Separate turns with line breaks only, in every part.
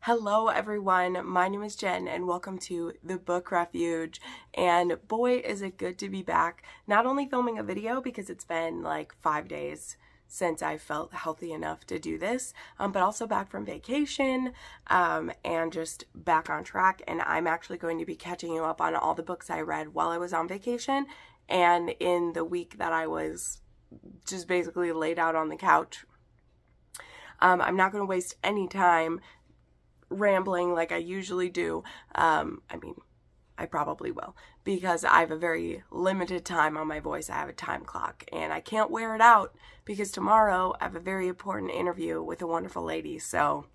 Hello everyone, my name is Jen and welcome to the book Refuge, and boy is it good to be back, not only filming a video because it's been like 5 days since I felt healthy enough to do this, but also back from vacation and just back on track. And I'm actually going to be catching you up on all the books I read while I was on vacation and in the week that I was just basically laid out on the couch. I'm not going to waste any time rambling like I usually do. I mean, I probably will because I have a very limited time on my voice. I have a time clock and I can't wear it out because tomorrow I have a very important interview with a wonderful lady. So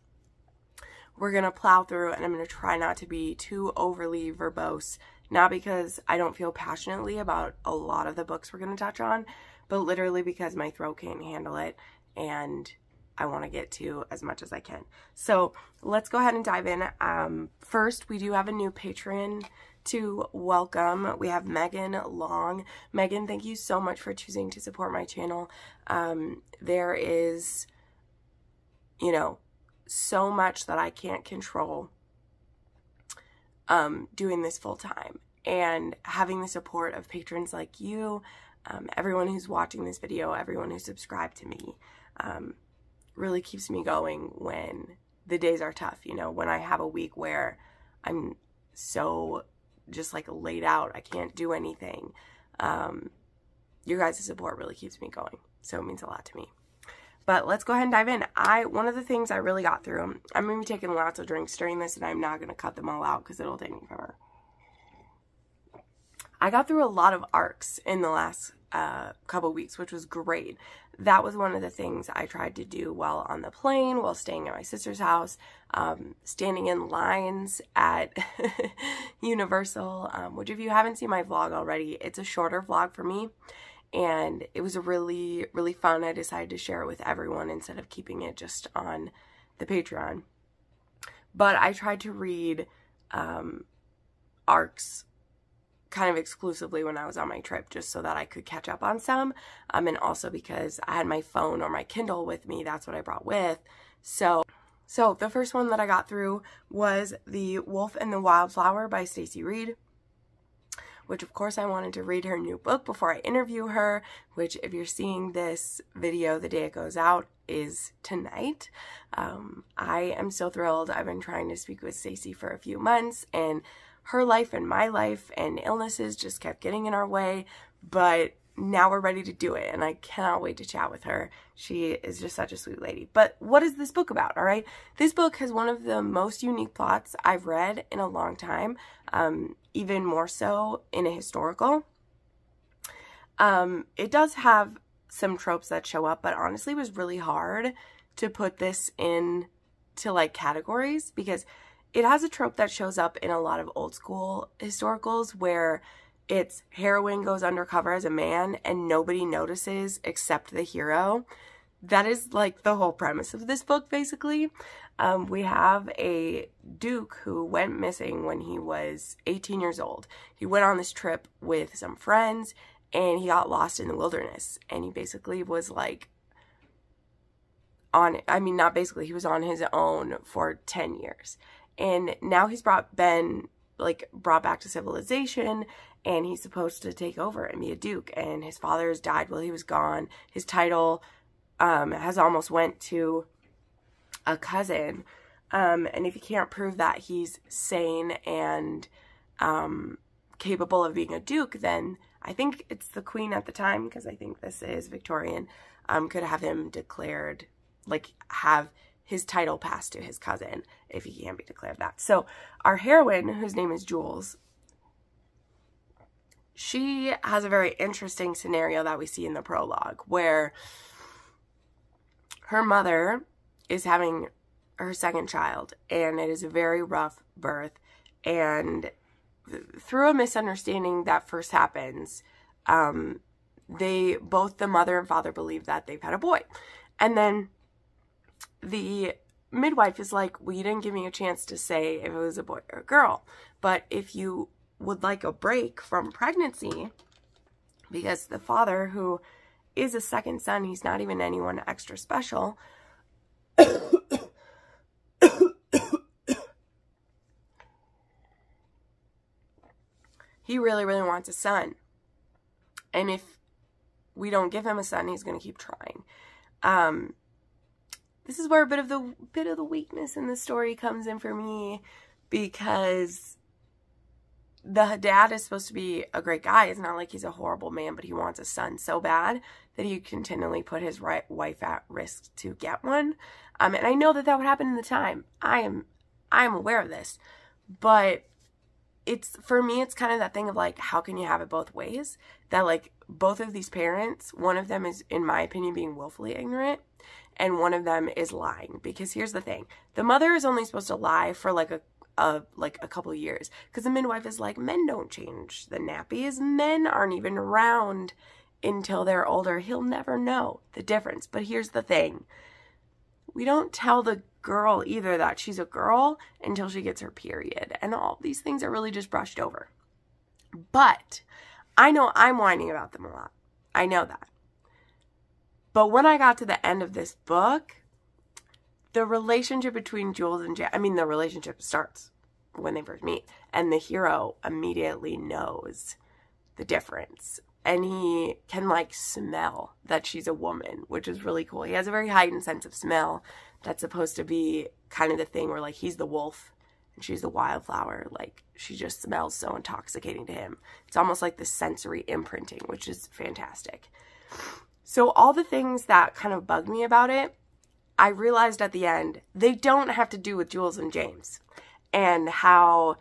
we're going to plow through and I'm going to try not to be too overly verbose, not because I don't feel passionately about a lot of the books we're going to touch on, but literally because my throat can't handle it and I want to get to as much as I can. So let's go ahead and dive in. First, we do have a new patron to welcome. We have Megan Long. Megan, thank you so much for choosing to support my channel. There is, you know, so much that I can't control doing this full time, and having the support of patrons like you, everyone who's watching this video, everyone who's subscribed to me, really keeps me going when the days are tough, you know, when I have a week where I'm so just like laid out, I can't do anything. Your guys' support really keeps me going, so it means a lot to me. But let's go ahead and dive in. One of the things I really got through, I'm going to be taking lots of drinks during this and I'm not going to cut them all out because it'll take me forever. I got through a lot of arcs in the last couple weeks, which was great. That was one of the things I tried to do while on the plane, while staying at my sister's house, standing in lines at Universal, which if you haven't seen my vlog already, it's a shorter vlog for me. And it was really, really fun. I decided to share it with everyone instead of keeping it just on the Patreon. But I tried to read arcs kind of exclusively when I was on my trip, just so that I could catch up on some, and also because I had my phone or my Kindle with me. That's what I brought with. So the first one that I got through was The Wolf and the Wildflower by Stacy Reed, which of course I wanted to read her new book before I interview her, which if you're seeing this video the day it goes out is tonight. I am so thrilled. I've been trying to speak with Stacy for a few months, and her life and my life and illnesses just kept getting in our way, but now we're ready to do it, and I cannot wait to chat with her. She is just such a sweet lady. But what is this book about, all right? This book has one of the most unique plots I've read in a long time, even more so in a historical. It does have some tropes that show up, but honestly it was really hard to put this in to like categories, because it has a trope that shows up in a lot of old school historicals where it's heroine goes undercover as a man and nobody notices except the hero. That is like the whole premise of this book, basically. We have a duke who went missing when he was 18 years old. He went on this trip with some friends and he got lost in the wilderness, and he basically was like he was on his own for 10 years. And now he's brought back to civilization, and he's supposed to take over and be a duke. And his father has died while he was gone. His title has almost went to a cousin. And if you can't prove that he's sane and capable of being a duke, then I think it's the queen at the time, because I think this is Victorian, could have him declared, like have his title passed to his cousin if he can't be declared that. So our heroine, whose name is Jules, she has a very interesting scenario that we see in the prologue, where her mother is having her second child, and it is a very rough birth, and through a misunderstanding that first happens, both the mother and father believe that they've had a boy. And then the midwife is like, well, you didn't give me a chance to say if it was a boy or a girl, but if you would like a break from pregnancy, because the father, who is a second son, he's not even anyone extra special, he really, really wants a son. And if we don't give him a son, he's going to keep trying. This is where a bit of the weakness in the story comes in for me, because the dad is supposed to be a great guy. It's not like he's a horrible man, but he wants a son so bad that he continually put his wife at risk to get one. And I know that would happen in the time. I am aware of this, but for me, it's kind of that thing of like, how can you have it both ways? That like both of these parents, one of them is, in my opinion, being willfully ignorant, and one of them is lying. Because here's the thing. The mother is only supposed to lie for like a couple of years, because the midwife is like, men don't change the nappies. Men aren't even around until they're older. He'll never know the difference. But here's the thing. We don't tell the girl either that she's a girl until she gets her period. And all these things are really just brushed over. But I know I'm whining about them a lot. I know that. But when I got to the end of this book, the relationship between Jules and Jack, the relationship starts when they first meet. And the hero immediately knows the difference. And he can like smell that she's a woman, which is really cool. He has a very heightened sense of smell. That's supposed to be kind of the thing where like he's the wolf and she's the wildflower. Like she just smells so intoxicating to him. It's almost like the sensory imprinting, which is fantastic. So all the things that kind of bug me about it, I realized at the end, they don't have to do with Jules and James and how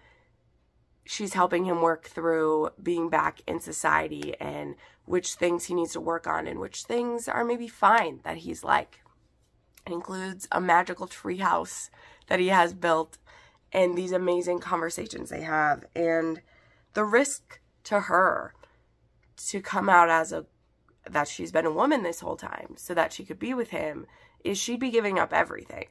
she's helping him work through being back in society and which things he needs to work on and which things are maybe fine that he's like. It includes a magical treehouse that he has built and these amazing conversations they have, and the risk to her to come out as that she's been a woman this whole time so that she could be with him is she'd be giving up everything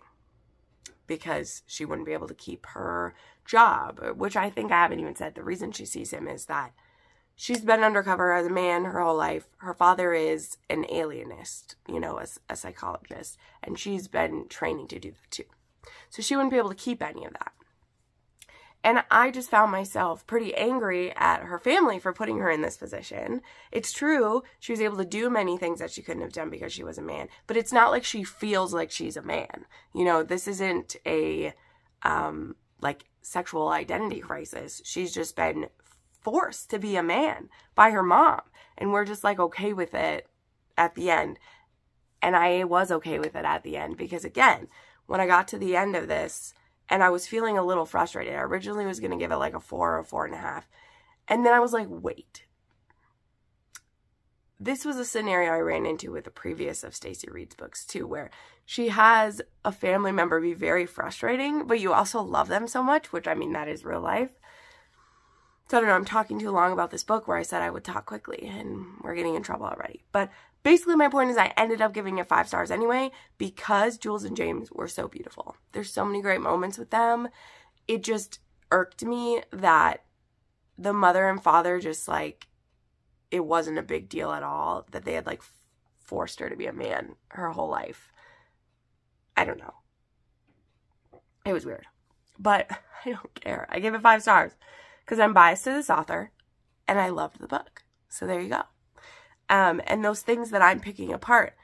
because she wouldn't be able to keep her job, which I think I haven't even said. The reason she sees him is that she's been undercover as a man her whole life. Her father is an alienist, a psychologist, and she's been training to do that too. So she wouldn't be able to keep any of that. And I just found myself pretty angry at her family for putting her in this position. It's true, she was able to do many things that she couldn't have done because she was a man. But it's not like she feels like she's a man. This isn't a, sexual identity crisis. She's just been forced to be a man by her mom. And we're just, okay with it at the end. And I was okay with it at the end because, again, when I got to the end of this, and I was feeling a little frustrated. I originally was going to give it a 4 or 4.5. And then I was like, wait. This was a scenario I ran into with the previous of Stacey Reid's books too, where she has a family member be very frustrating, but you also love them so much, which that is real life. So I don't know, I'm talking too long about this book where I said I would talk quickly and we're getting in trouble already. But basically my point is I ended up giving it 5 stars anyway because Jules and James were so beautiful. There's so many great moments with them. It just irked me that the mother and father just it wasn't a big deal at all that they had forced her to be a man her whole life. I don't know. It was weird. But I don't care. I gave it 5 stars because I'm biased to this author and I loved the book. So there you go. And those things that I'm picking apart,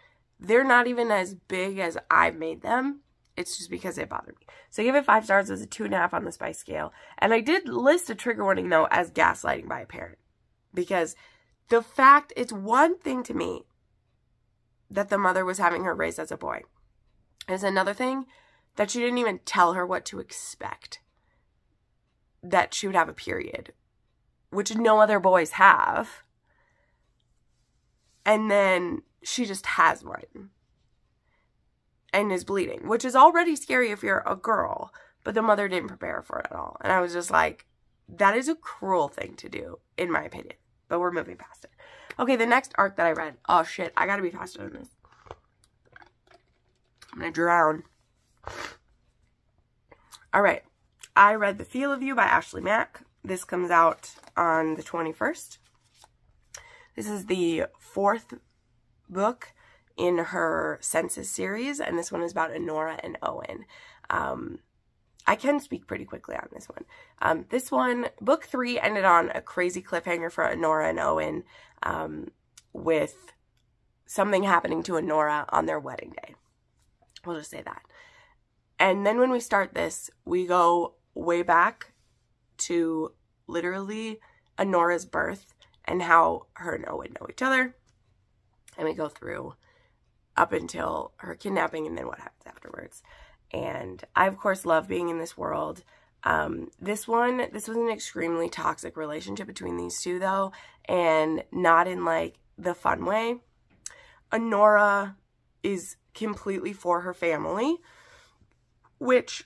they're not even as big as I've made them. It's just because it bothered me. So I give it 5 stars as a 2.5 on the spice scale. And I did list a trigger warning, though, as gaslighting by a parent. Because the fact, it's one thing to me that the mother was having her raised as a boy. It's another thing that she didn't even tell her what to expect. That she would have a period, which no other boys have. And then she just has one and is bleeding, which is already scary if you're a girl, but the mother didn't prepare her for it at all. And I was just like, that is a cruel thing to do, in my opinion, but we're moving past it. Okay, the next arc that I read, oh shit, I gotta be faster than this. I'm gonna drown. All right, I read The Feel of You by Ashley Mack. This comes out on the 21st. This is the 4th book in her Census series, and this one is about Honora and Owen. I can speak pretty quickly on this one. This one, book 3 ended on a crazy cliffhanger for Honora and Owen, with something happening to Honora on their wedding day. We'll just say that. And then when we start this, we go way back to literally Honora's birth and how her and Owen know each other. And we go through up until her kidnapping and then what happens afterwards. And I, of course, love being in this world. This was an extremely toxic relationship between these two, though, and not in, like, the fun way. Honora is completely for her family, which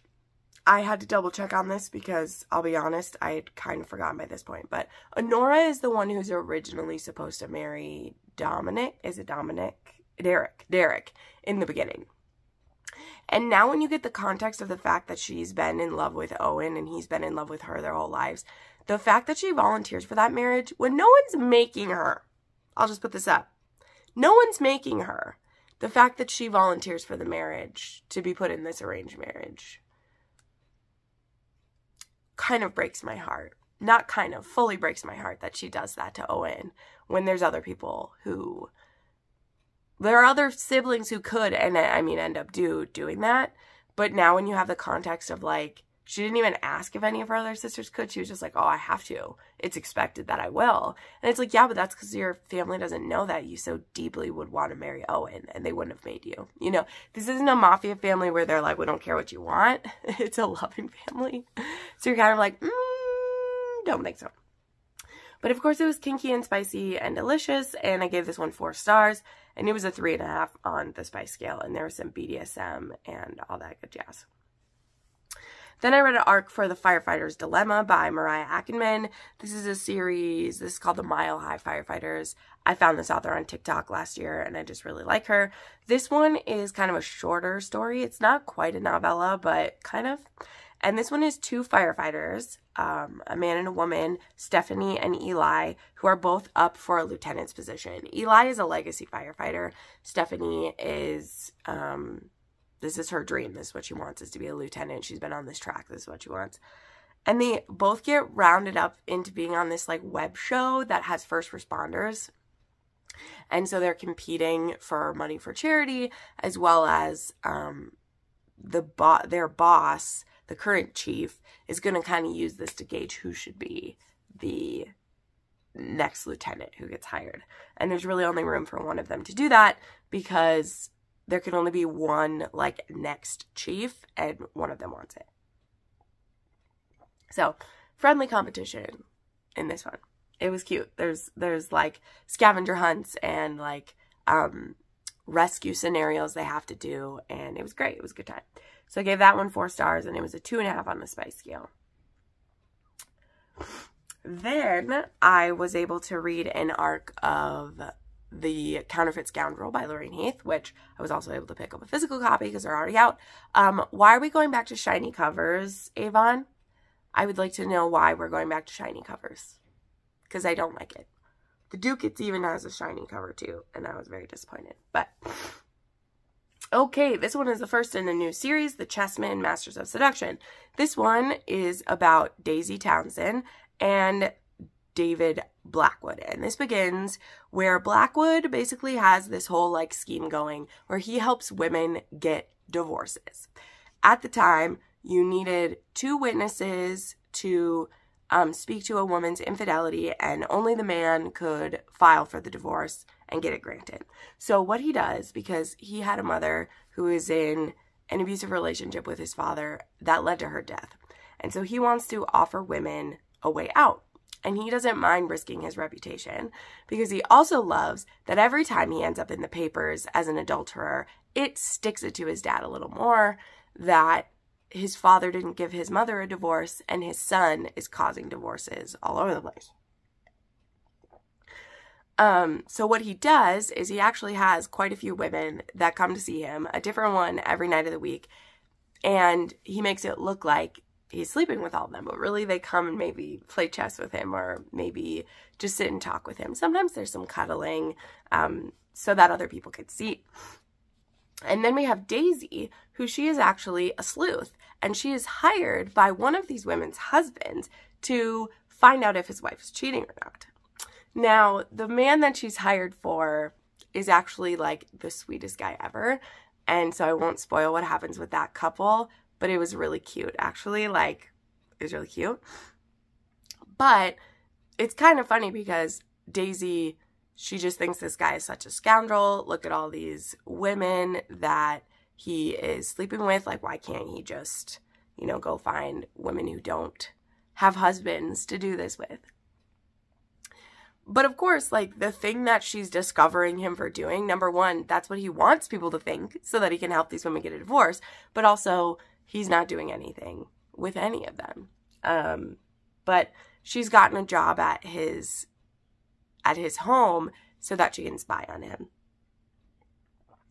I had to double check on this because, I'll be honest, I had kind of forgotten by this point. But Honora is the one who's originally supposed to marry Dominic. Is it Dominic? Derek in the beginning. And now when you get the context of the fact that she's been in love with Owen and he's been in love with her their whole lives, the fact that she volunteers for that marriage when no one's making her, I'll just put this up, no one's making her, the fact that she volunteers for the marriage to be put in this arranged marriage kind of breaks my heart. Not kind of, fully breaks my heart that she does that to Owen when there's other people who... There are other siblings who could, and I mean, end up doing that. But now when you have the context of, like, she didn't even ask if any of her other sisters could. She was just like, oh, I have to. It's expected that I will. And it's like, yeah, but that's because your family doesn't know that you so deeply would want to marry Owen, and they wouldn't have made you. You know, this isn't a mafia family where they're like, we don't care what you want. It's a loving family. So you're kind of like, don't think so. But of course it was kinky and spicy and delicious, and I gave this one 4 stars, and it was a 3.5 on the spice scale, and there was some BDSM and all that good jazz. Then I read an arc for the Firefighters Dilemma by Mariah Ackerman. This is a series, this is called the Mile High Firefighters. I found this author on TikTok last year, and I just really like her. This one is kind of a shorter story. It's not quite a novella, but kind of. And this one is 2 firefighters, a man and a woman, Stephanie and Eli, who are both up for a lieutenant's position. Eli is a legacy firefighter. Stephanie is, this is her dream. This is what she wants, is to be a lieutenant. She's been on this track. This is what she wants. And they both get rounded up into being on this, like, web show that has first responders. And so they're competing for money for charity, as well as their boss, the current chief, is going to kind of use this to gauge who should be the next lieutenant who gets hired. And there's really only room for one of them to do that because there can only be one, like, next chief, and one of them wants it. So, friendly competition in this one. It was cute. There's like scavenger hunts and, like, rescue scenarios they have to do, and it was great. It was a good time. So I gave that one 4 stars, and it was a 2.5 on the spice scale. Then I was able to read an arc of the Counterfeit Scoundrel by Lorraine Heath, which I was also able to pick up a physical copy because they're already out. Why are we going back to shiny covers, Avon? I would like to know why we're going back to shiny covers, because I don't like it. The Duke, it even has a shiny cover too, and I was very disappointed. But okay, this one is the first in a new series, The Chessmen Masters of Seduction. This one is about Daisy Townsend and David Blackwood. And this begins where Blackwood basically has this whole, like, scheme going where he helps women get divorces. At the time, you needed 2 witnesses to speak to a woman's infidelity, and only the man could file for the divorce and get it granted. So what he does, because he had a mother who is in an abusive relationship with his father that led to her death. And so he wants to offer women a way out. And he doesn't mind risking his reputation because he also loves that every time he ends up in the papers as an adulterer, it sticks it to his dad a little more that his father didn't give his mother a divorce and his son is causing divorces all over the place. So what he does is he actually has quite a few women that come to see him, a different one every night of the week, and he makes it look like he's sleeping with all of them, but really they come and maybe play chess with him or maybe just sit and talk with him. Sometimes there's some cuddling so that other people could see. And then we have Daisy, who she is actually a sleuth, and she is hired by one of these women's husbands to find out if his wife is cheating or not. Now, the man that she's hired for is actually like the sweetest guy ever, and so I won't spoil what happens with that couple, but it was really cute, actually. Like, it was really cute. But it's kind of funny because Daisy, she just thinks this guy is such a scoundrel. Look at all these women that he is sleeping with. Like, why can't he just, you know, go find women who don't have husbands to do this with? But of course, like, the thing that she's discovering him for doing, number one, that's what he wants people to think so that he can help these women get a divorce. But also, he's not doing anything with any of them. But she's gotten a job at his home so that she can spy on him.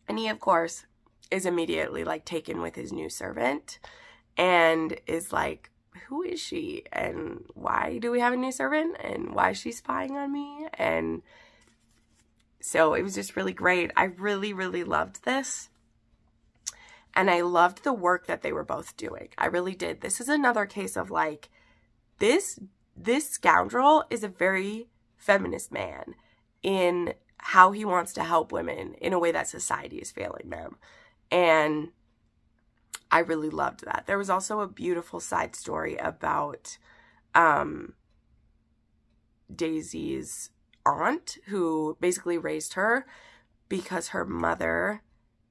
And he, of course, is immediately, like, taken with his new servant and is like, who is she? And why do we have a new servant? And why is she spying on me? And so it was just really great. I really, really loved this. And I loved the work that they were both doing. I really did. This is another case of, like, this scoundrel is a very feminist man in how he wants to help women in a way that society is failing them. And I really loved that. There was also a beautiful side story about Daisy's aunt, who basically raised her because her mother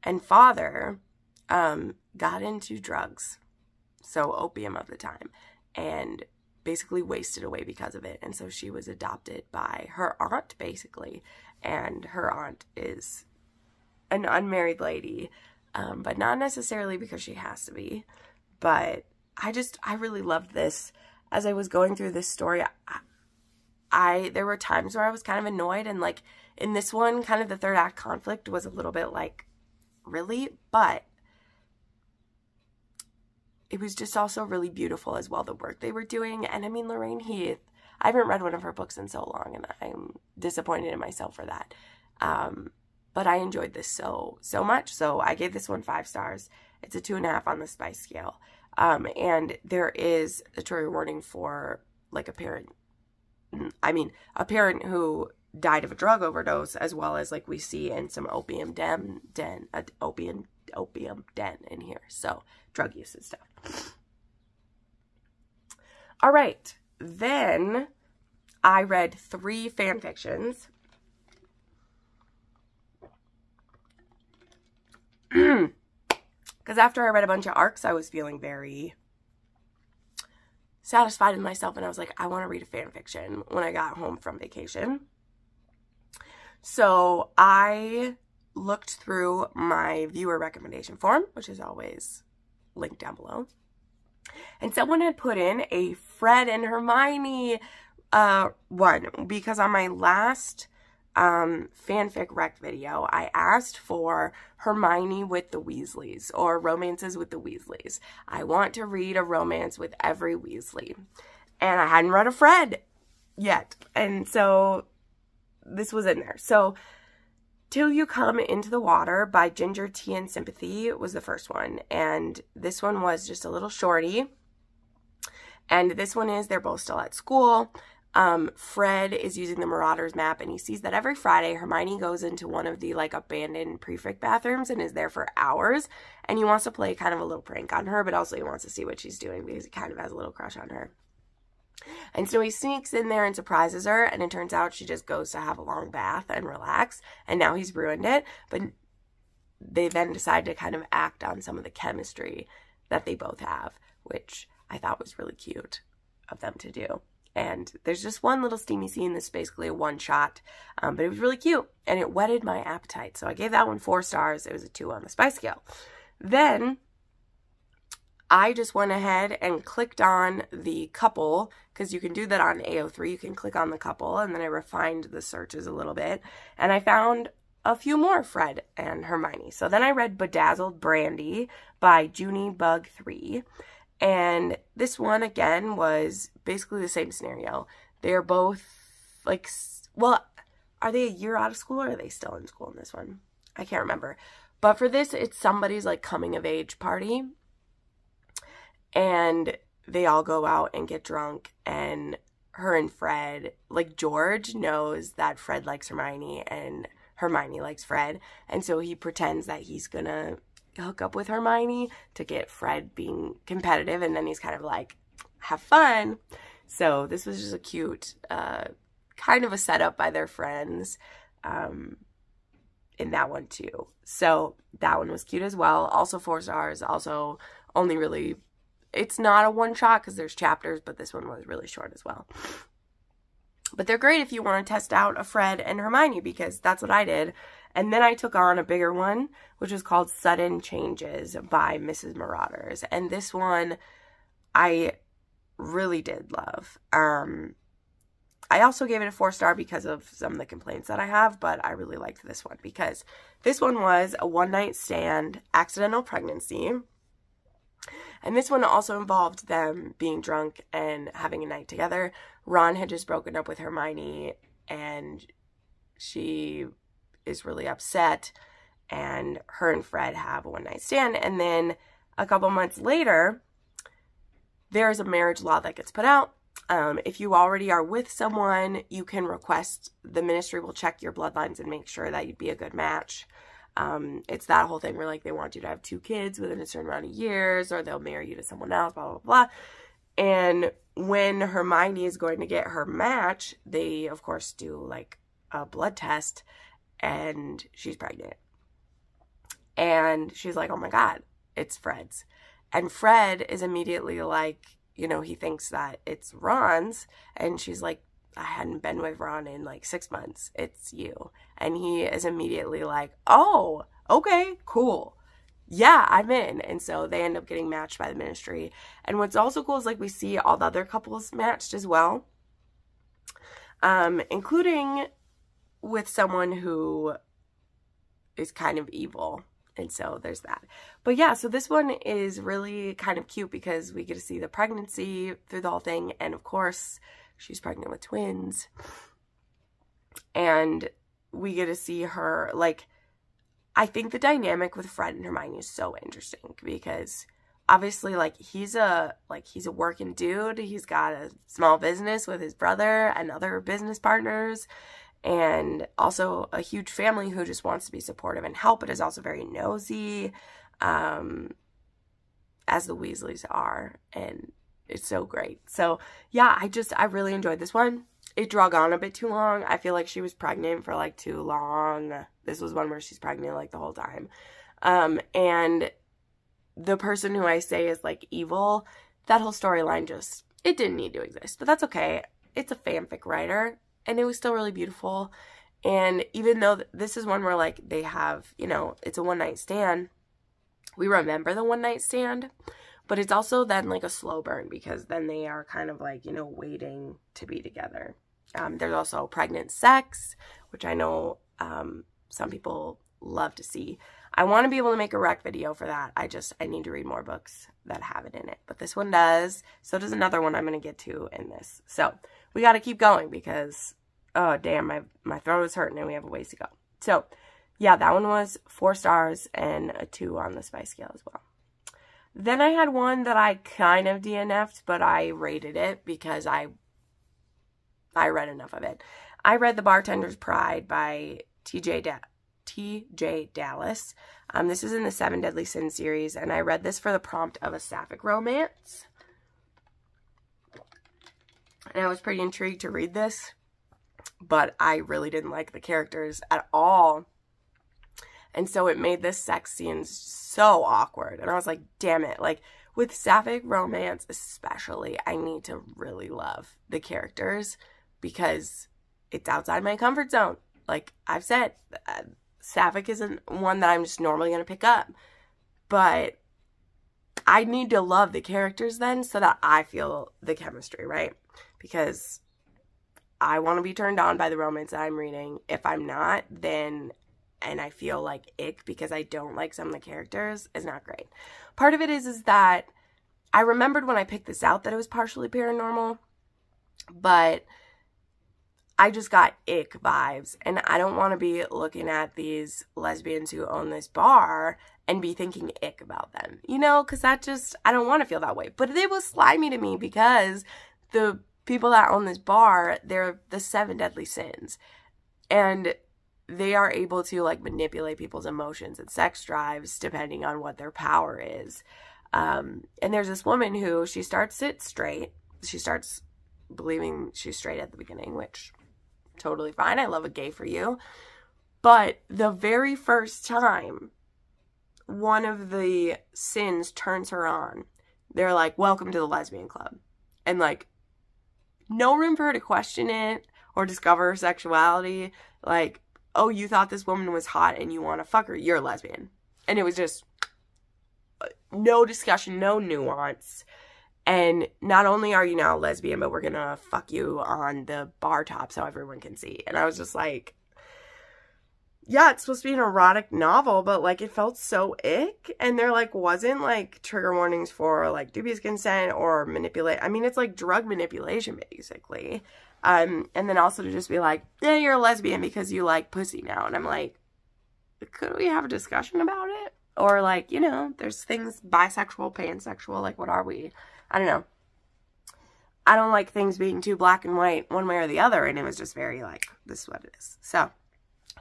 and father got into drugs, so opium of the time, and basically wasted away because of it. And so she was adopted by her aunt, basically, and her aunt is an unmarried lady, but not necessarily because she has to be. But I really loved this. As I was going through this story, there were times where I was kind of annoyed, and like in this one, kind of the third act conflict was a little bit like, really? But it was just also really beautiful as well, the work they were doing. And I mean, Lorraine Heath, I haven't read one of her books in so long, and I'm disappointed in myself for that. But I enjoyed this so much. So I gave this one 5 stars. It's a 2.5 on the spice scale. And there is a trigger warning for like a parent who died of a drug overdose, as well as like we see in some opium den in here. So drug use and stuff. All right. Then I read 3 fan fictions. Because after I read a bunch of arcs, I was feeling very satisfied in myself, and I was like, I want to read a fan fiction when I got home from vacation. So I looked through my viewer recommendation form, which is always linked down below, and someone had put in a Fred and Hermione one, because on my last fanfic rec video, I asked for Hermione with the Weasleys, or romances with the Weasleys. I want to read a romance with every Weasley, and I hadn't read a Fred yet, and so this was in there. So Till You Come Into the Water by Ginger Tea and Sympathy was the first one, and this one was just a little shorty, and this one is, they're both still at school. Fred is using the Marauders map, and he sees that every Friday Hermione goes into one of the like abandoned prefect bathrooms and is there for hours, and he wants to play kind of a little prank on her, but also he wants to see what she's doing because he kind of has a little crush on her. And so he sneaks in there and surprises her, and it turns out she just goes to have a long bath and relax, and now he's ruined it. But they then decide to kind of act on some of the chemistry that they both have, which I thought was really cute of them to do. And there's just one little steamy scene that's basically a one-shot, but it was really cute, and it whetted my appetite. So I gave that one 4 stars. It was a 2 on the spice scale. Then I just went ahead and clicked on the couple, because you can do that on AO3. You can click on the couple, and then I refined the searches a little bit, and I found a few more Fred and Hermione. So then I read Bedazzled Brandy by Junie Bug 3. And this one, again, was basically the same scenario. They're both, like, well, are they a year out of school, or are they still in school in this one? I can't remember. But for this, it's somebody's like coming of age party. And they all go out and get drunk, and her and Fred, like George knows that Fred likes Hermione and Hermione likes Fred. And so he pretends that he's gonna hook up with Hermione to get Fred being competitive. And then he's kind of like, have fun. So this was just a cute, kind of a setup by their friends in that one too. So that one was cute as well. Also 4 stars. Also only really, it's not a one shot because there's chapters, but this one was really short as well. But they're great if you want to test out a Fred and Hermione, because that's what I did. And then I took on a bigger one, which was called Sudden Changes by Mrs. Marauders. And this one I really did love. I also gave it a 4 star because of some of the complaints that I have, but I really liked this one because this one was a one-night stand accidental pregnancy. And this one also involved them being drunk and having a night together. Ron had just broken up with Hermione, and she is really upset, and her and Fred have a one-night stand. And then a couple months later, there's a marriage law that gets put out. If you already are with someone, you can request, the ministry will check your bloodlines and make sure that you'd be a good match. It's that whole thing where like they want you to have 2 kids within a certain amount of years, or they'll marry you to someone else, blah, blah, blah. And when Hermione is going to get her match, they of course do like a blood test, and she's pregnant. And she's like, oh my God, it's Fred's. And Fred is immediately like, you know, he thinks that it's Ron's, and she's like, I hadn't been with Ron in like 6 months. It's you. And he is immediately like, oh, okay, cool. Yeah, I'm in. And so they end up getting matched by the ministry. And what's also cool is like we see all the other couples matched as well. Including with someone who is kind of evil. And so there's that. But yeah, so this one is really kind of cute because we get to see the pregnancy through the whole thing. And of course, she's pregnant with twins. And we get to see her, like, I think the dynamic with Fred and Hermione is so interesting because obviously, like, he's a working dude. He's got a small business with his brother and other business partners, and also a huge family who just wants to be supportive and help, but is also very nosy, as the Weasleys are. And it's so great. So yeah, I really enjoyed this one. It drug on a bit too long. I feel like she was pregnant for like too long. This was one where she's pregnant like the whole time. And the person who I say is like evil, that whole storyline just, it didn't need to exist, but that's okay. It's a fanfic writer, and it was still really beautiful. And even though this is one where like they have, you know, it's a one-night stand, we remember the one-night stand, but it's also then like a slow burn because then they are kind of like, you know, waiting to be together. There's also pregnant sex, which I know some people love to see. I want to be able to make a rec video for that. I need to read more books that have it in it. But this one does. So does another one I'm going to get to in this. So we got to keep going because, oh, damn, my throat is hurting and we have a ways to go. So, yeah, that one was 4 stars and a 2 on the spice scale as well. Then I had one that I kind of DNF'd, but I rated it because I read enough of it. I read The Bartender's Pride by T.J. Dallas. This is in the 7 Deadly Sins series, and I read this for the prompt of a sapphic romance. And I was pretty intrigued to read this, but I really didn't like the characters at all. And so it made this sex scene so awkward. And I was like, damn it. Like, with sapphic romance especially, I need to really love the characters because it's outside my comfort zone. Like I've said, sapphic isn't one that I'm just normally going to pick up. But I need to love the characters then so that I feel the chemistry, right? Because I want to be turned on by the romance that I'm reading. If I'm not, then, and I feel like ick because I don't like some of the characters, is not great. Part of it is that I remembered when I picked this out that it was partially paranormal, but I just got ick vibes, and I don't want to be looking at these lesbians who own this bar and be thinking ick about them, you know, because that just, I don't want to feel that way. But it was slimy to me because the people that own this bar, they're the 7 deadly sins, and they are able to like manipulate people's emotions and sex drives depending on what their power is. And there's this woman who, she starts it straight. She starts believing she's straight at the beginning, which totally fine. I love a gay for you. But the very first time one of the sins turns her on, they're like, welcome to the lesbian club. And like, no room for her to question it or discover her sexuality. Like, oh, you thought this woman was hot and you want to fuck her, you're a lesbian. And it was just no discussion, no nuance. And not only are you now a lesbian, but we're gonna fuck you on the bar top so everyone can see. And I was just like, yeah, it's supposed to be an erotic novel, but like it felt so ick. And there like wasn't like trigger warnings for like dubious consent or manipulate. I mean, it's like drug manipulation basically. And then also to just be like, yeah, you're a lesbian because you like pussy now. And I'm like, could we have a discussion about it? Or like, you know, there's things bisexual, pansexual, like what are we? I don't know. I don't like things being too black and white one way or the other. And it was just very like, this is what it is. So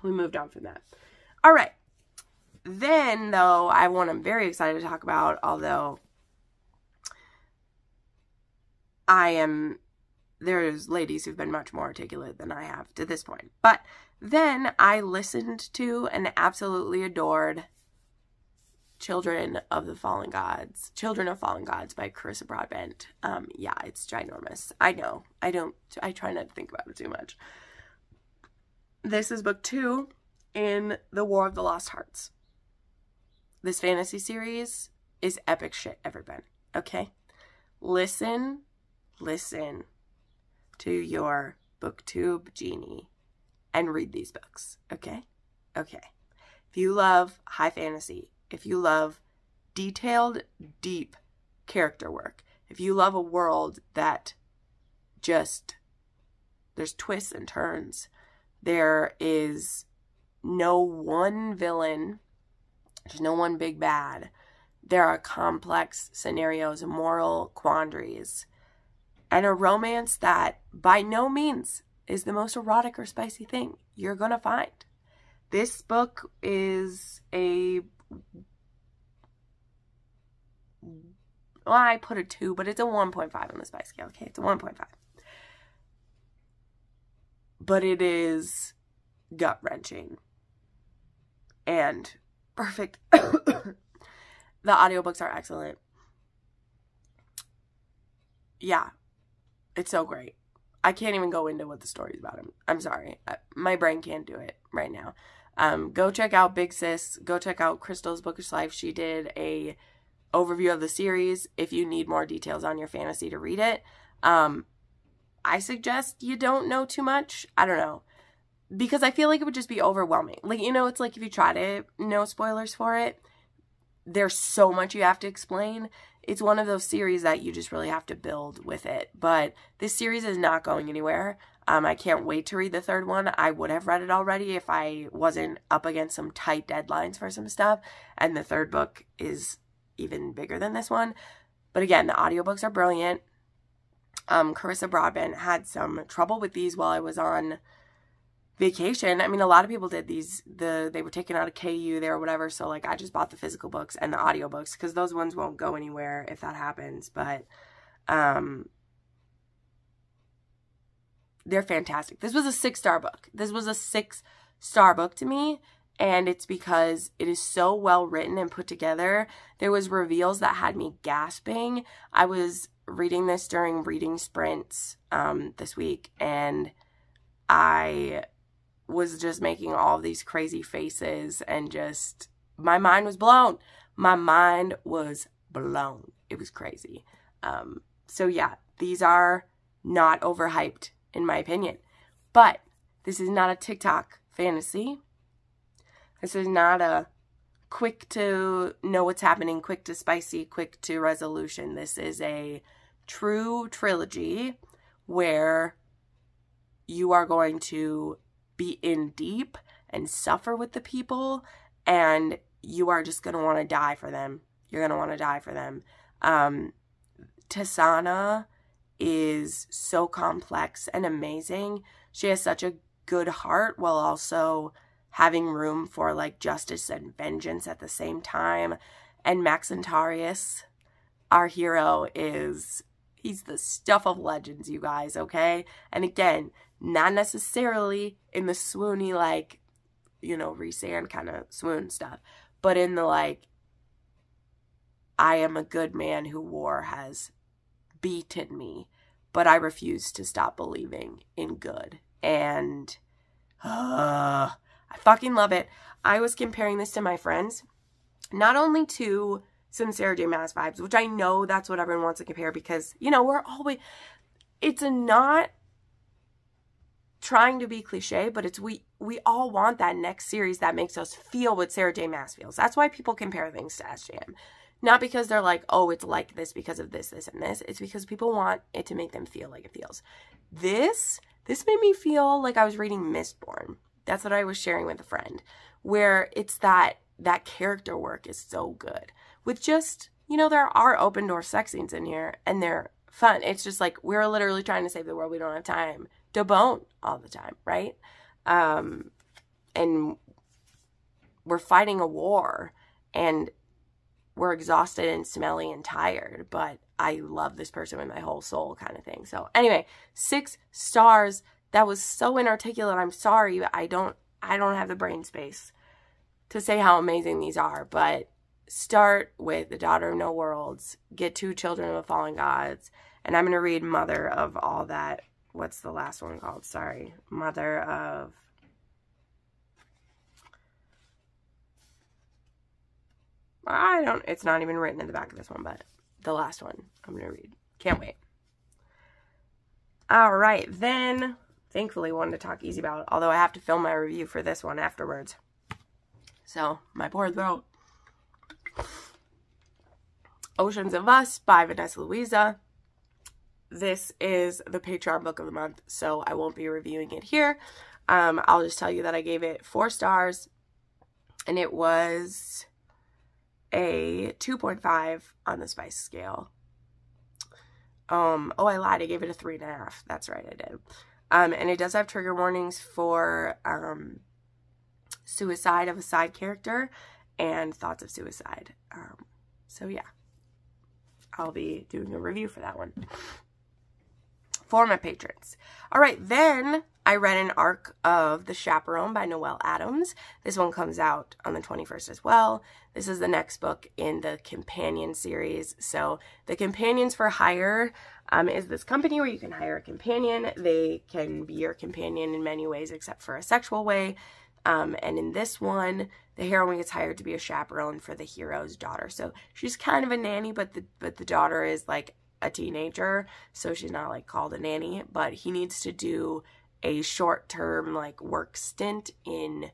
we moved on from that. All right. Then though, I'm very excited to talk about, although there's ladies who've been much more articulate than I have to this point. But then I listened to and absolutely adored Children of Fallen Gods by Carissa Broadbent. Yeah, it's ginormous. I know. I try not to think about it too much. This is book 2 in the War of the Lost Hearts. This fantasy series is epic shit, everyone. Okay? Listen to your booktube genie and read these books. Okay? Okay. If you love high fantasy, if you love detailed, deep character work, if you love a world that just, there's twists and turns, there is no one villain, there's no one big bad, there are complex scenarios, moral quandaries, and a romance that by no means is the most erotic or spicy thing you're gonna find. This book is I put a 2, but it's a 1.5 on the spice scale. Okay, it's a 1.5. But it is gut-wrenching and perfect. The audiobooks are excellent. Yeah, it's so great. I can't even go into what the story's about. I'm sorry. My brain can't do it right now. Go check out Big Sis. Go check out Crystal's Bookish Life. She did a overview of the series if you need more details on your fantasy to read it. I suggest you don't know too much. I don't know. Because I feel like it would just be overwhelming. Like, you know, it's like if you try to know spoilers for it, there's so much you have to explain. It's one of those series that you just really have to build with it. But this series is not going anywhere. I can't wait to read the 3rd one. I would have read it already if I wasn't up against some tight deadlines for some stuff. And the 3rd book is even bigger than this one. But again, the audiobooks are brilliant. Carissa Broadbent had some trouble with these while I was on vacation. I mean, a lot of people did these. They were taken out of KU there or whatever. So like I just bought the physical books and the audiobooks because those ones won't go anywhere if that happens. But they're fantastic. This was a 6-star book. This was a 6-star book to me. And it's because it is so well written and put together. There was reveals that had me gasping. I was reading this during reading sprints this week. And I was just making all these crazy faces. And just, my mind was blown. My mind was blown. It was crazy. So yeah, these are not overhyped in my opinion. But this is not a TikTok fantasy. This is not a quick to know what's happening, quick to spicy, quick to resolution. This is a true trilogy where you are going to be in deep and suffer with the people, and you are just going to want to die for them. You're going to want to die for them. Tasana is so complex and amazing. She has such a good heart while also having room for like justice and vengeance at the same time. And Maxentarius, our hero, he's the stuff of legends, you guys, okay? And again, not necessarily in the swoony, like, you know, Rhysand kind of swoon stuff, but in the like, I am a good man who war has beaten me, but I refuse to stop believing in good. And I fucking love it. I was comparing this to my friends, not only to some Sarah J. Maas vibes, which I know that's what everyone wants to compare because, you know, it's not trying to be cliche, but it's we all want that next series that makes us feel what Sarah J. Maas feels. That's why people compare things to SJM. Not because they're like, oh, it's like this because of this, this, and this. It's because people want it to make them feel like it feels. This made me feel like I was reading Mistborn. That's what I was sharing with a friend, where it's that character work is so good. With just, you know, there are open door sex scenes in here, and they're fun. It's just like, we're literally trying to save the world. We don't have time to bone all the time, right? And we're fighting a war, and we're exhausted and smelly and tired, but I love this person with my whole soul kind of thing. So anyway, 6 stars. That was so inarticulate. I'm sorry. I don't have the brain space to say how amazing these are, but start with The Daughter of No Worlds, get 2 Children of the Fallen Gods, and I'm going to read Mother of All That. What's the last one called? Sorry. Mother of... it's not even written in the back of this one, but the last one I'm going to read. Can't wait. All right, then, thankfully wanted to talk easy about it, although I have to film my review for this one afterwards. So, my poor throat. Oceans of Us by Vanessa Louisa. This is the Patreon book of the month, so I won't be reviewing it here. I'll just tell you that I gave it 4 stars, and it was a 2.5 on the spice scale. Oh, I lied. I gave it a 3.5. That's right, I did. And it does have trigger warnings for suicide of a side character and thoughts of suicide. So yeah, I'll be doing a review for that one for my patrons. All right, then I read an arc of The Chaperone by Noelle Adams. This one comes out on the 21st as well. This is the next book in the companion series. So the Companions for Hire is this company where you can hire a companion. They can be your companion in many ways except for a sexual way. And in this one, the heroine gets hired to be a chaperone for the hero's daughter. So she's kind of a nanny, but the daughter is like a teenager, so she's not like called a nanny, but he needs to do a short-term like work stint in,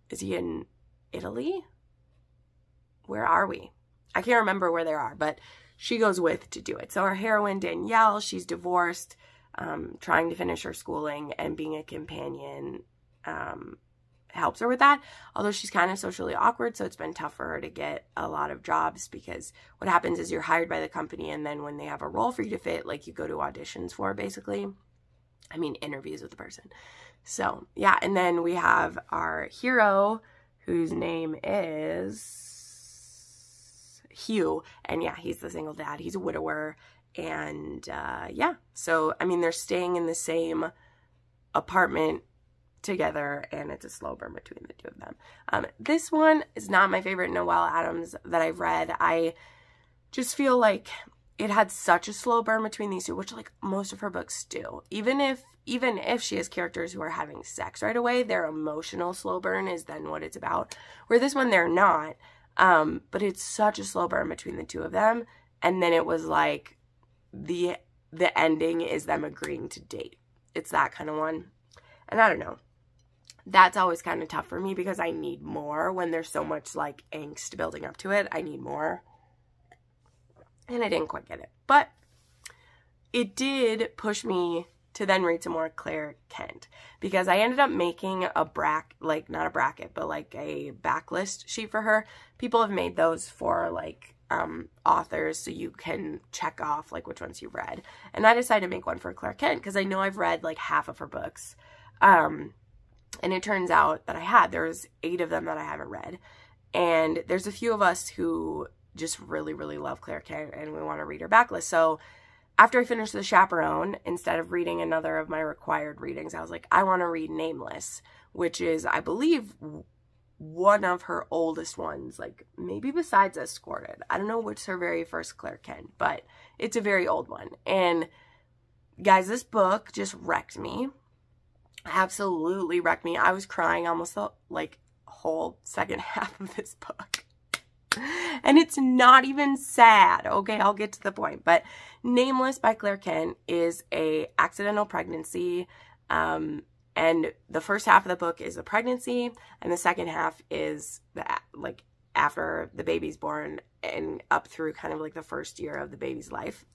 is he in Italy? Where are we? I can't remember where they are, but she goes with to do it. So our heroine, Danielle, she's divorced, trying to finish her schooling, and being a companion helps her with that, although she's kind of socially awkward, so it's been tough for her to get a lot of jobs, because what happens is you're hired by the company, and then when they have a role for you to fit, like, you go to auditions for, basically. I mean, interviews with the person. So, yeah, and then we have our hero, whose name is Hugh, and yeah, he's the single dad. He's a widower, and yeah, so, I mean, they're staying in the same apartment together, and it's a slow burn between the two of them. This one is not my favorite Noelle Adams that I've read. I just feel like it had such a slow burn between these two, which like most of her books do. Even if she has characters who are having sex right away, their emotional slow burn is then what it's about. Where this one, they're not. But it's such a slow burn between the two of them. And then it was like the ending is them agreeing to date. It's that kind of one. And I don't know. That's always kind of tough for me, because I need more when there's so much like angst building up to it. I need more. And I didn't quite get it. But it did push me to then read some more Claire Kent, because I ended up making not a bracket, but like a backlist sheet for her. People have made those for like authors, so you can check off like which ones you've read. And I decided to make one for Claire Kent because I know I've read like half of her books. And it turns out that there's 8 of them that I haven't read. And there's a few of us who just really, really love Claire Kent and we want to read her backlist. So after I finished The Chaperone, instead of reading another of my required readings, I was like, I want to read Nameless, which is, I believe, one of her oldest ones, like maybe besides Escorted. I don't know which her very first Claire Kent, but it's a very old one. And guys, this book just wrecked me. Absolutely wrecked me. I was crying almost the like whole second half of this book. And it's not even sad. Okay, I'll get to the point. But Nameless by Claire Kent is a accidental pregnancy. And the first half of the book is the pregnancy, and the second half is like after the baby's born and up through kind of like the first year of the baby's life.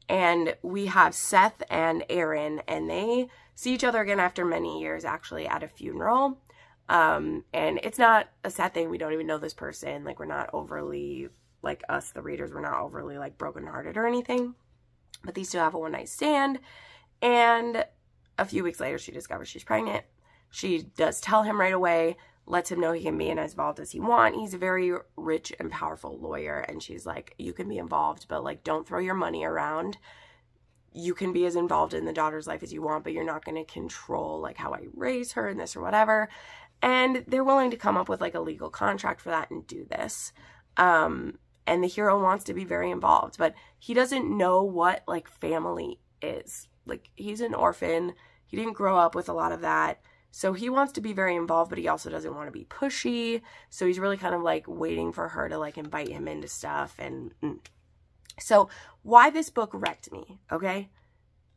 And we have Seth and Aaron, and they see each other again after many years, actually, at a funeral. And it's not a sad thing. We don't even know this person. Like, we're not overly, like us, the readers, we're not overly like brokenhearted or anything. But these two have a one-night stand. And a few weeks later, she discovers she's pregnant. She does tell him right away, lets him know he can be as involved as he wants. He's a very rich and powerful lawyer. And she's like, you can be involved, but like, don't throw your money around. You can be as involved in the daughter's life as you want, but you're not going to control like how I raise her and this or whatever. And they're willing to come up with like a legal contract for that and do this. And the hero wants to be very involved, but he doesn't know what like family is. Like, he's an orphan. He didn't grow up with a lot of that. So he wants to be very involved, but he also doesn't want to be pushy. So he's really kind of like waiting for her to like invite him into stuff. And so why this book wrecked me, okay?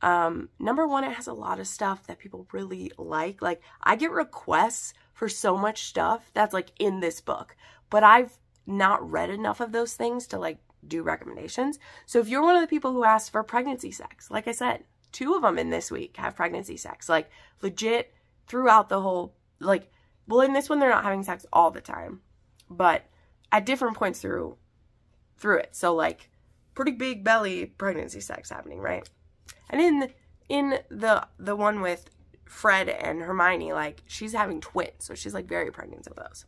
Number one, it has a lot of stuff that people really like. Like, I get requests for so much stuff that's like in this book, but I've not read enough of those things to like do recommendations. So if you're one of the people who asked for pregnancy sex, like I said, 2 of them in this week have pregnancy sex, like legit throughout the whole, like, well, in this one, they're not having sex all the time, but at different points through it. So like pretty big belly pregnancy sex happening, right? And in the one with Fred and Hermione, like, she's having twins, so she's like very pregnant of those.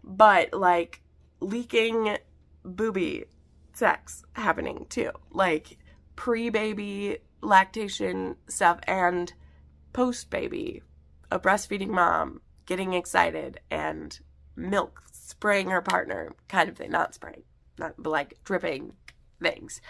But like leaking booby sex happening too, like pre-baby lactation stuff and post-baby, a breastfeeding mom getting excited and milk spraying her partner kind of thing, not spraying, not but like dripping things.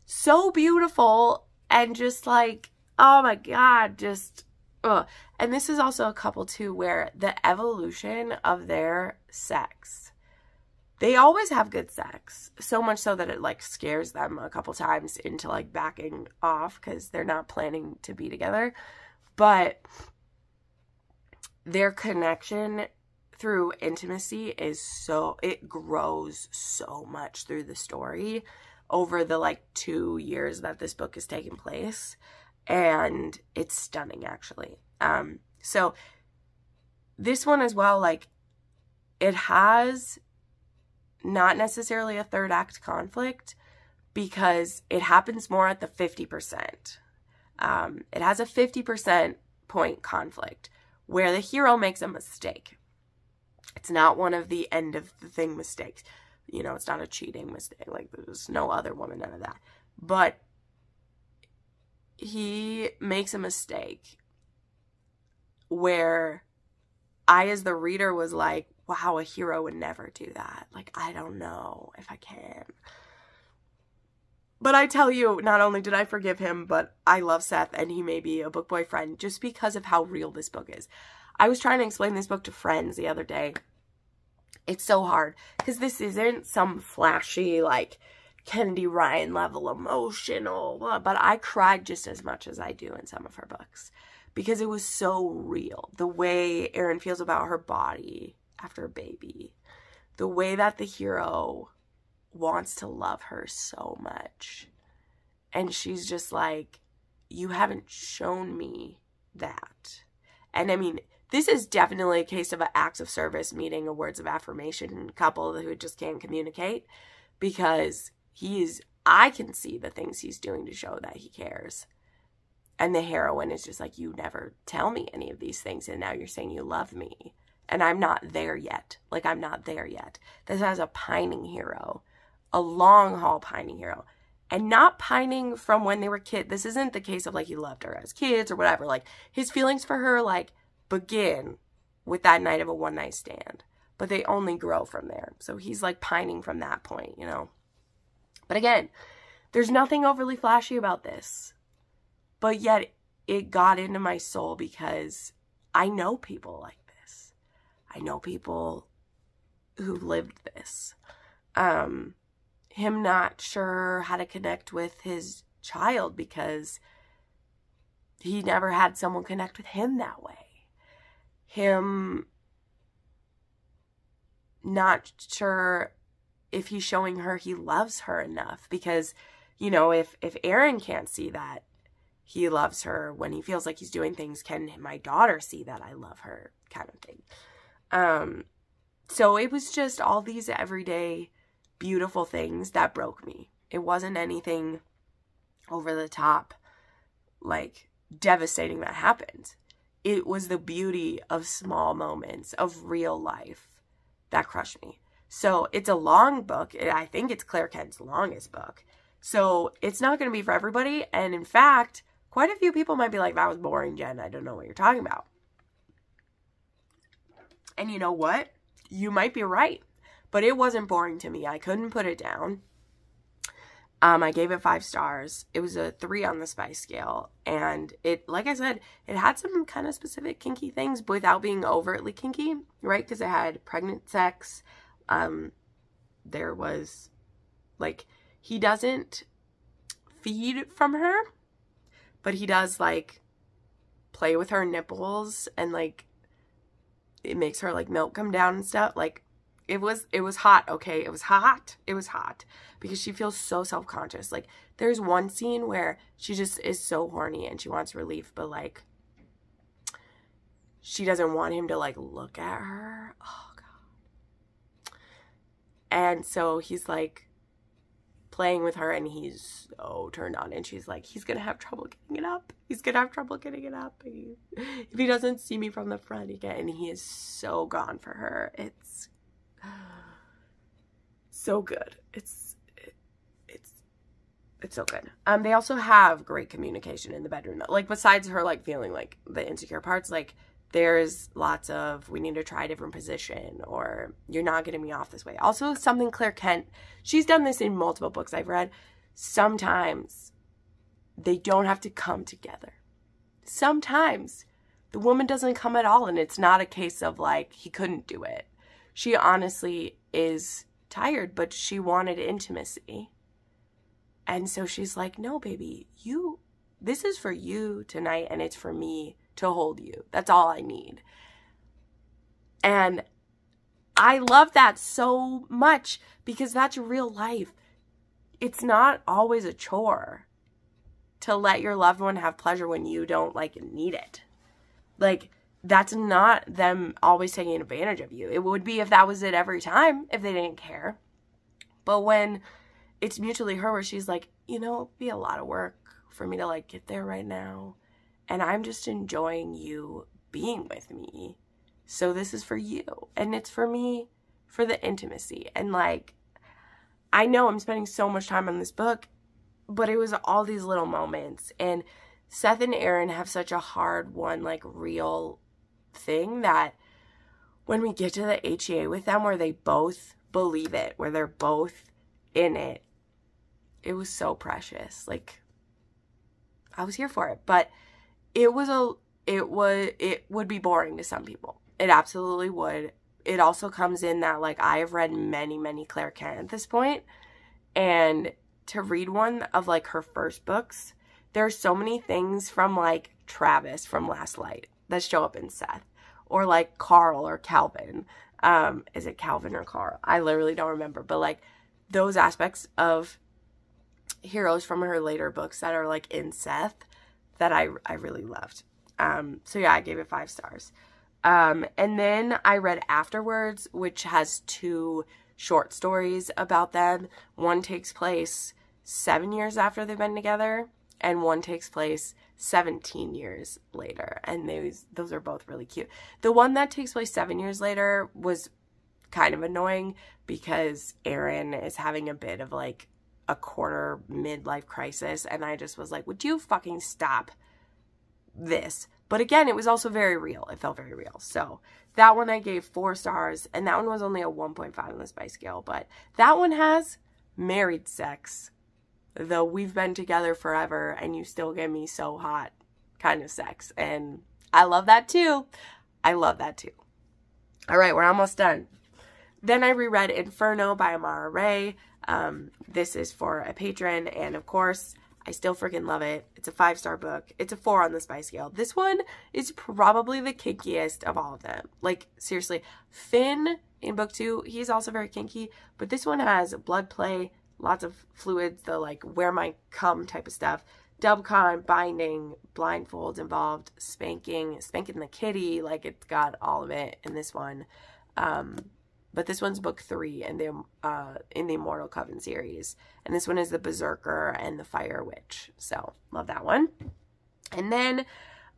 So beautiful, and just like, oh my God, just, ugh. And this is also a couple too where the evolution of their sex, they always have good sex, so much so that it like scares them a couple times into like backing off because they're not planning to be together. But their connection through intimacy is so, it grows so much through the story over the like 2 years that this book is taking place. And it's stunning, actually. So this one as well, like, it has not necessarily a third act conflict because it happens more at the 50%. It has a 50% point conflict where the hero makes a mistake. It's not one of the end of the thing mistakes. You know, it's not a cheating mistake. Like, there's no other woman, none of that. But he makes a mistake where I, as the reader, was like, wow, a hero would never do that. Like, I don't know if I can. But I tell you, not only did I forgive him, but I love Seth, and he may be a book boyfriend just because of how real this book is. I was trying to explain this book to friends the other day. It's so hard because this isn't some flashy, like, Kennedy Ryan level emotional, but I cried just as much as I do in some of her books because it was so real. The way Erin feels about her body after a baby, the way that the hero wants to love her so much, and she's just like, you haven't shown me that. And I mean, this is definitely a case of an acts of service meeting a words of affirmation couple who just can't communicate, because I can see the things he's doing to show that he cares. And the heroine is just like, you never tell me any of these things, and now you're saying you love me. And I'm not there yet. Like, I'm not there yet. This has a pining hero. A long haul pining hero. And not pining from when they were kids. This isn't the case of, like, he loved her as kids or whatever. Like, his feelings for her, like, begin with that night of a one-night stand. But they only grow from there. So he's, like, pining from that point, you know. But again, there's nothing overly flashy about this. But yet, it got into my soul because I know people like this. I know people who lived this. Him not sure how to connect with his child because he never had someone connect with him that way. Him not sure if he's showing her he loves her enough because, you know, if Aaron can't see that he loves her when he feels like he's doing things, can my daughter see that I love her, kind of thing. So it was just all these everyday beautiful things that broke me. It wasn't anything over the top, like, devastating that happened. It was the beauty of small moments of real life that crushed me. So it's a long book. I think it's Claire Kent's longest book. So it's not going to be for everybody. And in fact, quite a few people might be like, that was boring, Jen. I don't know what you're talking about. And you know what? You might be right. But it wasn't boring to me. I couldn't put it down. I gave it 5 stars. It was a 3 on the spice scale. And it, like I said, it had some kind of specific kinky things, but without being overtly kinky, right? Because it had pregnant sex. There was, like, he doesn't feed from her, but he does, like, play with her nipples, and, like, it makes her, like, milk come down and stuff. Like, it was hot, okay? It was hot. It was hot. Because she feels so self-conscious. Like, there's one scene where she just is so horny and she wants relief, but, like, she doesn't want him to, like, look at her. Oh, God. And so he's, like, playing with her, and he's so turned on, and she's like, he's gonna have trouble getting it up. He's gonna have trouble getting it up. If he doesn't see me from the front again, and he is so gone for her. It's so good. It's so good. They also have great communication in the bedroom. Like, besides her, like, feeling, like, the insecure parts, like, there's lots of, we need to try a different position, or you're not getting me off this way. Also, something Claire Kent, she's done this in multiple books I've read. Sometimes they don't have to come together. Sometimes the woman doesn't come at all, and it's not a case of, like, he couldn't do it. She honestly is tired, but she wanted intimacy. And so she's like, no, baby, this is for you tonight, and it's for me to hold you. That's all I need. And I love that so much, because that's real life. It's not always a chore to let your loved one have pleasure when you don't, like, need it. Like, that's not them always taking advantage of you. It would be if that was it every time, if they didn't care. But when it's mutually her, where she's like, you know, it'd be a lot of work for me to, like, get there right now. And I'm just enjoying you being with me. So this is for you. And it's for me, for the intimacy. And, like, I know I'm spending so much time on this book, but it was all these little moments. And Seth and Aaron have such a hard one, like, real thing, that when we get to the HEA with them, where they both believe it, where they're both in it, it was so precious. Like, I was here for it. But it would be boring to some people. It absolutely would. It also comes in that, like, I have read many, many Claire Kent at this point, and to read one of, like, her first books, there's so many things from, like, Travis from Last Light that show up in Seth, or, like, Carl or Calvin. Is it Calvin or Carl? I literally don't remember, but, like, those aspects of heroes from her later books that are, like, in Seth, that I really loved. So yeah, I gave it 5 stars. And then I read Afterwards, which has 2 short stories about them. One takes place 7 years after they've been together, and one takes place 17 years later. And those are both really cute. The one that takes place 7 years later was kind of annoying because Aaron is having a bit of like a quarter midlife crisis, and I just was like, would you fucking stop this? But again, it was also very real. It felt very real. So that one I gave 4 stars, and that one was only a 1.5 on the spice scale. But that one has married sex, though we've been together forever and you still get me so hot kind of sex. And I love that too. I love that too. All right, we're almost done. Then I reread Inferno by Amara Ray. This is for a patron, and of course, I still freaking love it. It's a 5-star book. It's a 4 on the spice scale. This one is probably the kinkiest of all of them. Like, seriously. Finn in book 2, he's also very kinky, but this one has blood play, lots of fluids, the like where my cum type of stuff, dubcon, binding, blindfolds involved, spanking the kitty. Like, it's got all of it in this one. But this one's book 3 in the Immortal Coven series. And this one is the Berserker and the Fire Witch. So, love that one. And then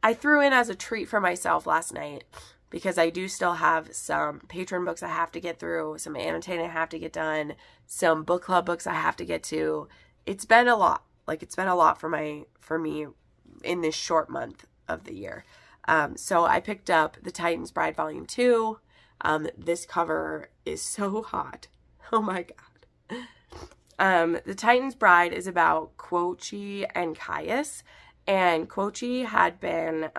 I threw in as a treat for myself last night, because I do still have some patron books I have to get through, some annotating I have to get done, some book club books I have to get to. It's been a lot. Like, it's been a lot for me in this short month of the year. So I picked up The Titan's Bride Volume 2. This cover is so hot. Oh my god. The Titan's Bride is about Quochi and Caius. And Quochi had been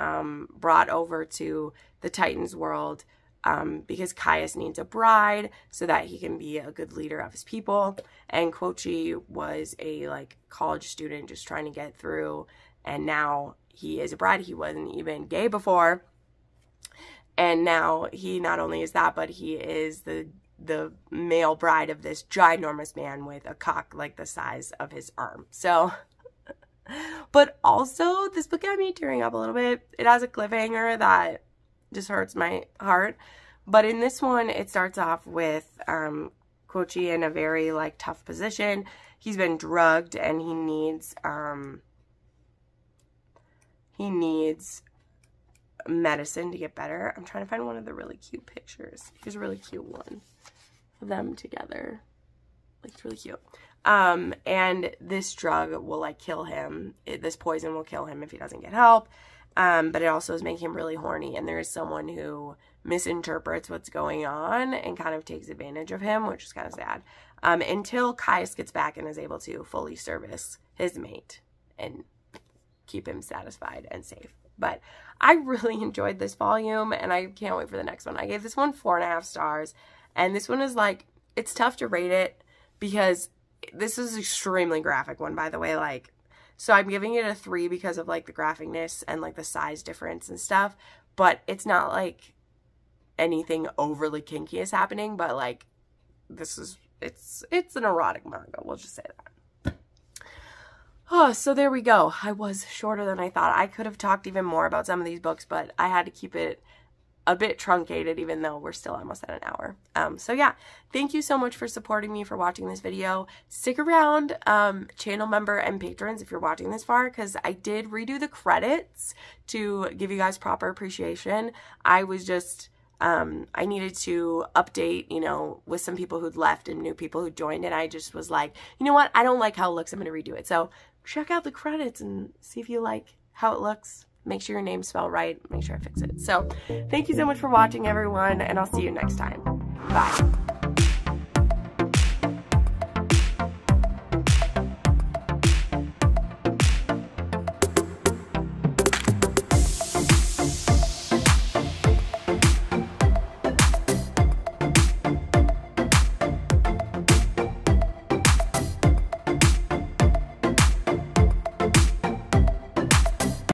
brought over to the Titan's world because Caius needs a bride so that he can be a good leader of his people. And Quochi was a like college student just trying to get through. And now he is a bride. He wasn't even gay before. And now he not only is that, but he is the male bride of this ginormous man with a cock like the size of his arm. So, but also this book got me tearing up a little bit. It has a cliffhanger that just hurts my heart. But in this one, it starts off with Quochi in a very like tough position. He's been drugged and he needs medicine to get better. I'm trying to find one of the really cute pictures. Here's a really cute one of them together. Like, it's really cute. And this drug will like kill him. This poison will kill him if he doesn't get help. But it also is making him really horny, and there is someone who misinterprets what's going on and kind of takes advantage of him, which is kind of sad. Until Caius gets back and is able to fully service his mate and keep him satisfied and safe. But I really enjoyed this volume, and I can't wait for the next one. I gave this one 4.5 stars, and this one is like, it's tough to rate it because this is an extremely graphic one, by the way. Like, so I'm giving it a 3 because of like the graphicness and like the size difference and stuff, but it's not like anything overly kinky is happening, but like this is, it's an erotic manga. We'll just say that. Oh, so there we go. I was shorter than I thought. I could have talked even more about some of these books, but I had to keep it a bit truncated, even though we're still almost at an hour. So yeah, thank you so much for supporting me, for watching this video. Stick around, channel member and patrons, if you're watching this far, because I did redo the credits to give you guys proper appreciation. I was just, I needed to update, you know, with some people who'd left and new people who joined, and I just was like, you know what, I don't like how it looks, I'm going to redo it. So check out the credits and see if you like how it looks. Make sure your name's spelled right. Make sure I fix it. So thank you so much for watching, everyone, and I'll see you next time. Bye.